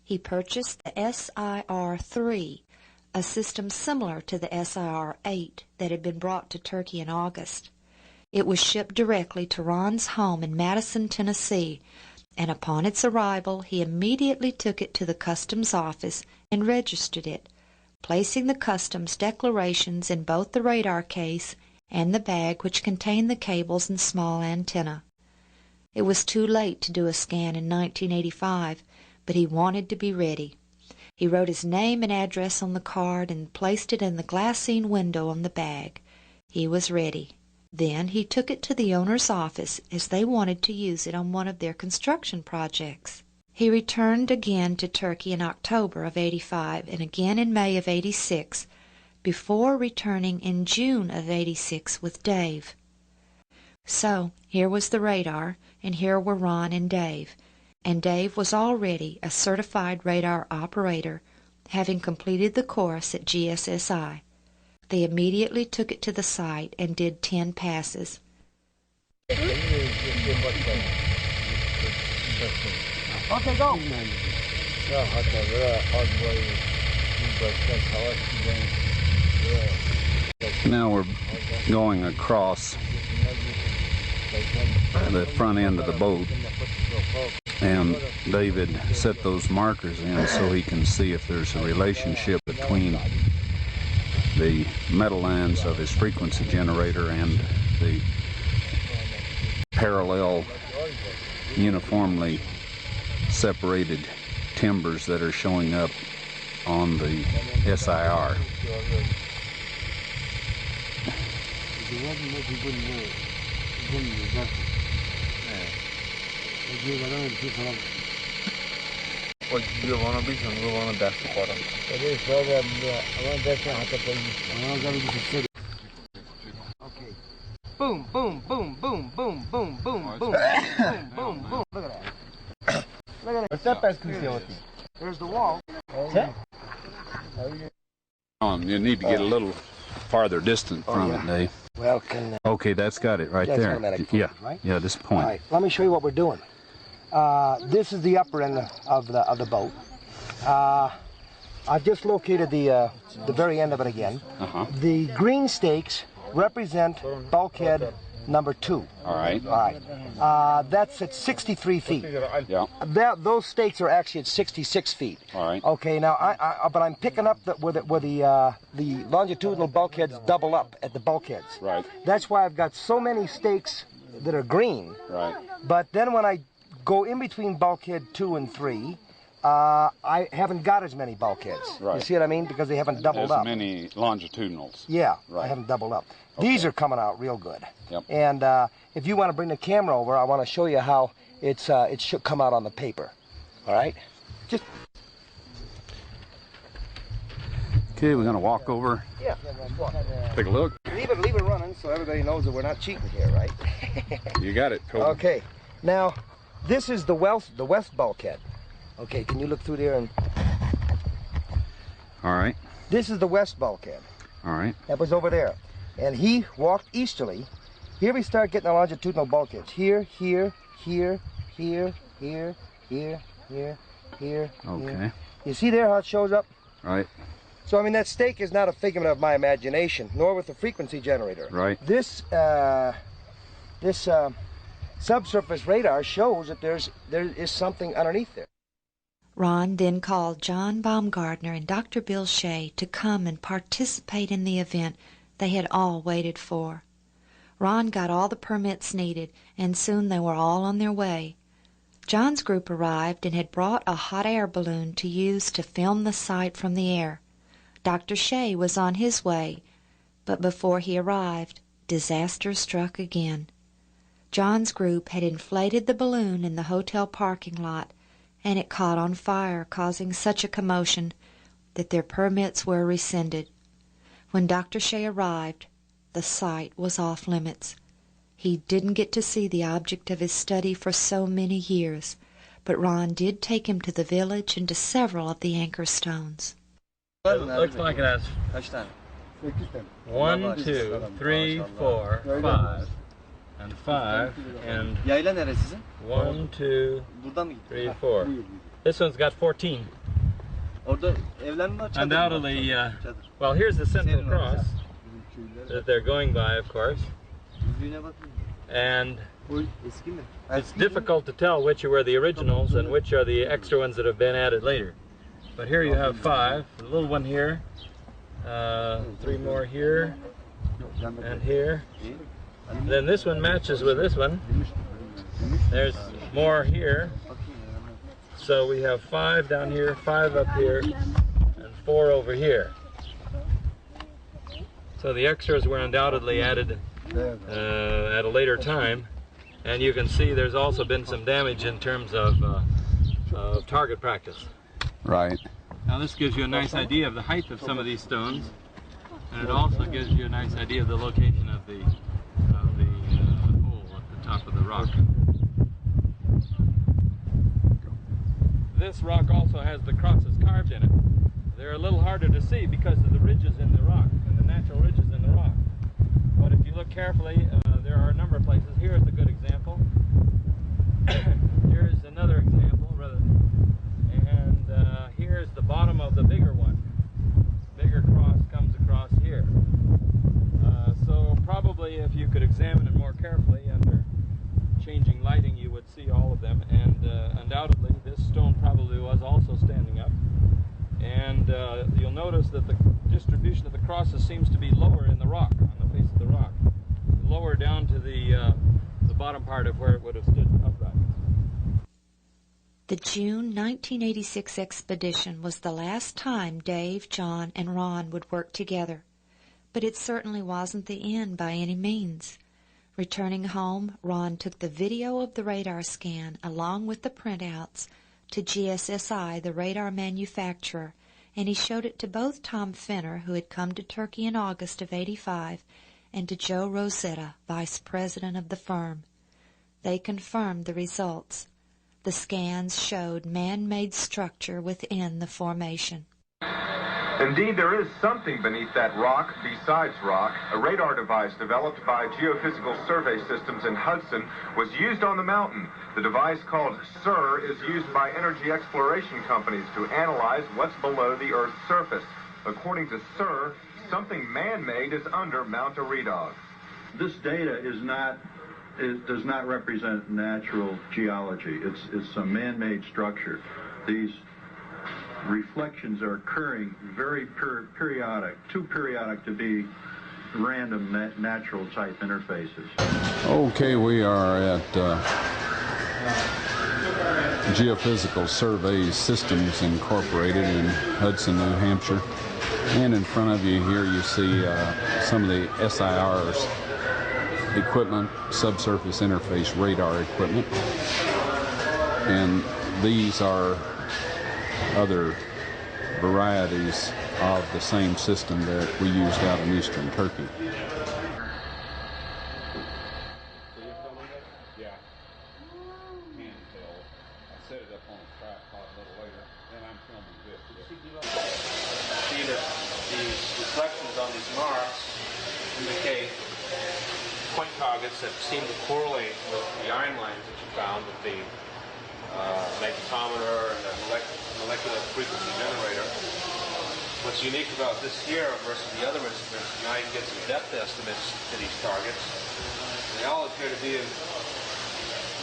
He purchased the SIR-3, a system similar to the SIR-8 that had been brought to Turkey in August. It was shipped directly to Ron's home in Madison, Tennessee, and upon its arrival he immediately took it to the customs office and registered it, placing the customs declarations in both the radar case and the bag which contained the cables and small antenna. It was too late to do a scan in 1985, but he wanted to be ready. He wrote his name and address on the card and placed it in the glassine window on the bag. He was ready. Then he took it to the owner's office as they wanted to use it on one of their construction projects. He returned again to Turkey in October of '85 and again in May of '86, before returning in June of '86 with Dave. So here was the radar, and here were Ron and Dave was already a certified radar operator, having completed the course at GSSI. They immediately took it to the site and did 10 passes. Okay, go. Now we're going across the front end of the boat, and David set those markers in so he can see if there's a relationship between the metal lines of his frequency generator and the parallel, uniformly separated timbers that are showing up on the SIR. Boom, boom, boom, boom, boom, boom, boom, boom, boom, boom, boom. Look at that. Look at that. There's the wall. You need to get a little farther distant from it, Dave. Well, okay, that's got it right there. Yeah, right? Yeah, this point. All right, let me show you what we're doing. This is the upper end of the boat. I've just located the very end of it again. The green stakes represent bulkhead number 2. All right. All right. That's at 63 feet. Yeah. Those stakes are actually at 66 feet. All right. Okay. Now, but I'm picking up where the longitudinal bulkheads double up at the bulkheads. Right. That's why I've got so many stakes that are green. Right. But then when I go in between bulkhead 2 and 3, I haven't got as many bulkheads. Right. You see what I mean? Because they haven't doubled up. As many longitudinals. Yeah, right. I haven't doubled up. Okay. These are coming out real good. Yep. And if you want to bring the camera over, I want to show you how it should come out on the paper. All right? Just. Okay, we're gonna walk over. Yeah. Take a look. Leave it running so everybody knows that we're not cheating here, right? You got it, Toby. Okay. Now, this is the west bulkhead. Okay, can you look through there and? All right. This is the west bulkhead. All right. That was over there. And he walked easterly. Here we start getting the longitudinal bulkheads. Here, here, here, here, here, here, here, here. Okay. Here. You see there how it shows up? Right. So, I mean, that stake is not a figment of my imagination, nor with the frequency generator. Right. This subsurface radar shows that there is something underneath there. Ron then called John Baumgardner and Dr. Bill Shea to come and participate in the event they had all waited for. Ron got all the permits needed, and soon they were all on their way. John's group arrived and had brought a hot air balloon to use to film the site from the air. Dr. Shea was on his way, but before he arrived, disaster struck again. John's group had inflated the balloon in the hotel parking lot, and it caught on fire, causing such a commotion that their permits were rescinded. When Dr. Shea arrived, the site was off limits. He didn't get to see the object of his study for so many years, but Ron did take him to the village and to several of the anchor stones. It looks like it has 1, 2, 3, 4, 5, and 5, and 1, 2, 3, 4. This one's got 14. Undoubtedly, well, here's the central cross that they're going by, of course. And it's difficult to tell which were the originals and which are the extra ones that have been added later. But here you have 5, a little one here, 3 more here, and here. Then this one matches with this one. There's more here. So we have 5 down here, 5 up here, and 4 over here. So the extras were undoubtedly added at a later time. And you can see there's also been some damage in terms of target practice. Right. Now this gives you a nice idea of the height of some of these stones, and it also gives you a nice idea of the location of the hole at the top of the rock. This rock also has the crosses carved in it. They're a little harder to see because of the ridges in the rock, and the natural ridges in the rock. But if you look carefully, there are a number of places. Here's a good example. Here's another example, rather. And here's the bottom of the bigger one. Bigger cross comes across here. So probably if you could examine it more carefully under changing lighting, you would see all of them. And undoubtedly, this stone probably was also standing up. And you'll notice that the distribution of the crosses seems to be lower in the rock, on the face of the rock. Lower down to the bottom part of where it would have stood upright. The June 1986 expedition was the last time Dave, John, and Ron would work together. But it certainly wasn't the end by any means. Returning home, Ron took the video of the radar scan along with the printouts to GSSI, the radar manufacturer, and he showed it to both Tom Fenner, who had come to Turkey in August of '85, and to Joe Rosetta, vice president of the firm. They confirmed the results. The scans showed man-made structure within the formation. Indeed, there is something beneath that rock besides rock. A radar device developed by Geophysical Survey Systems in Hudson was used on the mountain. The device, called SIR, is used by energy exploration companies to analyze what's below the Earth's surface. According to SIR, something man-made is under Mount Eridog. This data does not represent natural geology. It's a man-made structure. These reflections are occurring very periodic, too periodic to be random natural type interfaces. Okay, we are at Geophysical Survey Systems Incorporated in Hudson, New Hampshire. And in front of you here you see some of the SIR's equipment, subsurface interface radar equipment. And these are other varieties of the same system that we used out in eastern Turkey. See that these reflections on these marks indicate point targets that seem to correlate with the iron lines that you found with the magnetometer and the molecular frequency generator. What's unique about this here versus the other instruments, now you can get some depth estimates to these targets. They all appear to be of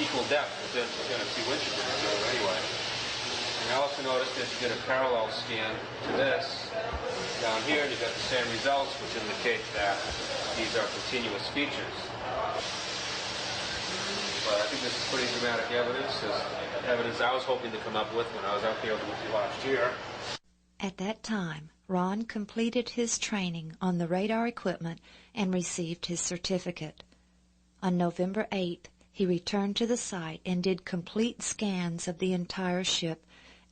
equal depth within a few inches of each other anyway. And I also noticed that you get a parallel scan to this down here, and you got the same results, which indicate that these are continuous features. But I think this is pretty dramatic evidence. It's evidence I was hoping to come up with when I was out there with you last year. At that time, Ron completed his training on the radar equipment and received his certificate. On November 8th, he returned to the site and did complete scans of the entire ship,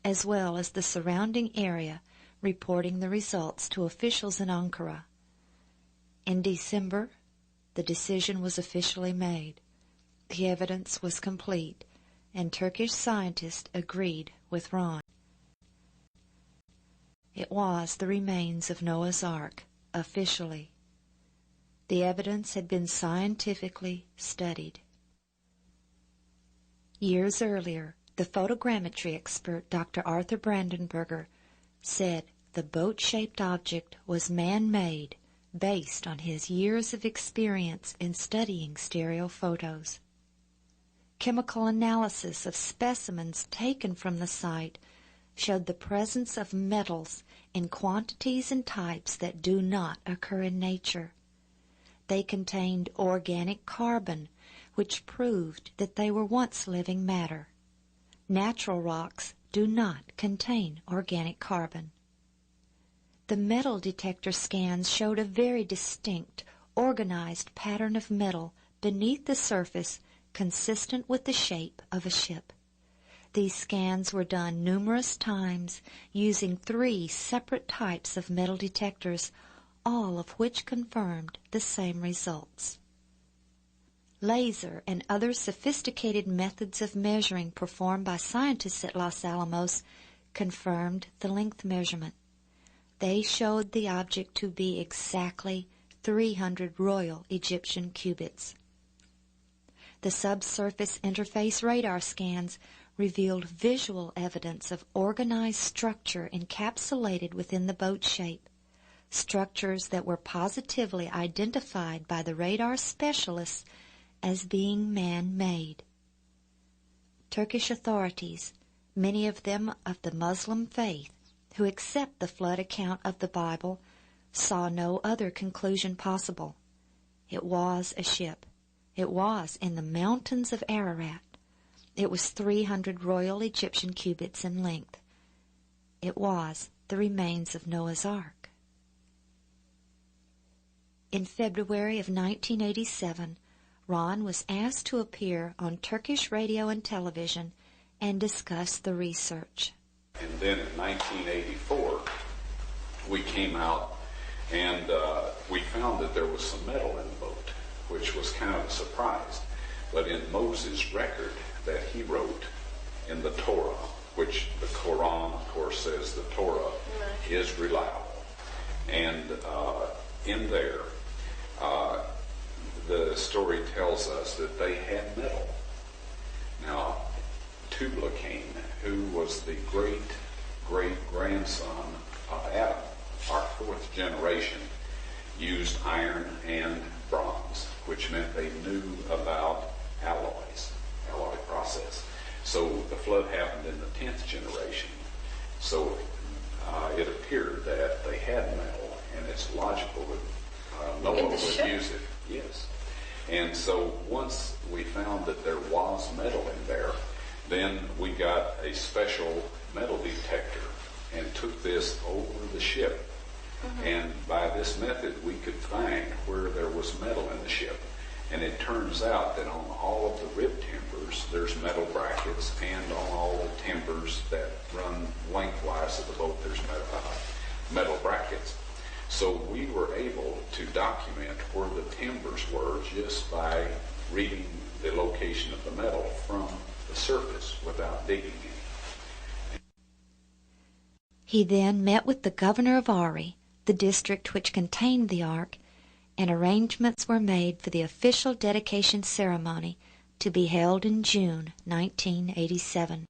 as well as the surrounding area, reporting the results to officials in Ankara. In December, the decision was officially made. The evidence was complete, and Turkish scientists agreed with Ron. It was the remains of Noah's Ark, officially. The evidence had been scientifically studied. Years earlier, the photogrammetry expert Dr. Arthur Brandenberger said the boat-shaped object was man-made based on his years of experience in studying stereo photos. Chemical analysis of specimens taken from the site showed the presence of metals in quantities and types that do not occur in nature. They contained organic carbon, which proved that they were once living matter. Natural rocks do not contain organic carbon. The metal detector scans showed a very distinct, organized pattern of metal beneath the surface consistent with the shape of a ship. These scans were done numerous times using 3 separate types of metal detectors, all of which confirmed the same results. Laser and other sophisticated methods of measuring performed by scientists at Los Alamos confirmed the length measurement. They showed the object to be exactly 300 Royal Egyptian cubits. The subsurface interface radar scans revealed visual evidence of organized structure encapsulated within the boat shape, structures that were positively identified by the radar specialists as being man-made. Turkish authorities, many of them of the Muslim faith, who accept the flood account of the Bible, saw no other conclusion possible. It was a ship. It was in the mountains of Ararat. It was 300 Royal Egyptian cubits in length. It was the remains of Noah's Ark. In February of 1987, Ron was asked to appear on Turkish radio and television and discuss the research. And then in 1984, we came out and we found that there was some metal in the boat, which was kind of a surprise. But in Moses' record that he wrote in the Torah, which the Quran, of course, says the Torah is reliable. And in there, the story tells us that they had metal. Now, Tubal-Cain, who was the great-great-grandson of Adam, our 4th generation, used iron and bronze, which meant they knew about alloy process. So the flood happened in the 10th generation. So it appeared that they had metal, and it's logical that Noah would use it. Yes. And so once we found that there was metal in there, then we got a special metal detector and took this over the ship. And by this method, we could find where there was metal in the ship. And it turns out that on all of the rib timbers, there's metal brackets, and on all the timbers that run lengthwise of the boat, there's metal brackets. So we were able to document where the timbers were just by reading the location of the metal from the surface without digging any. He then met with the governor of Ari, the district which contained the ark, and arrangements were made for the official dedication ceremony to be held in June 1987.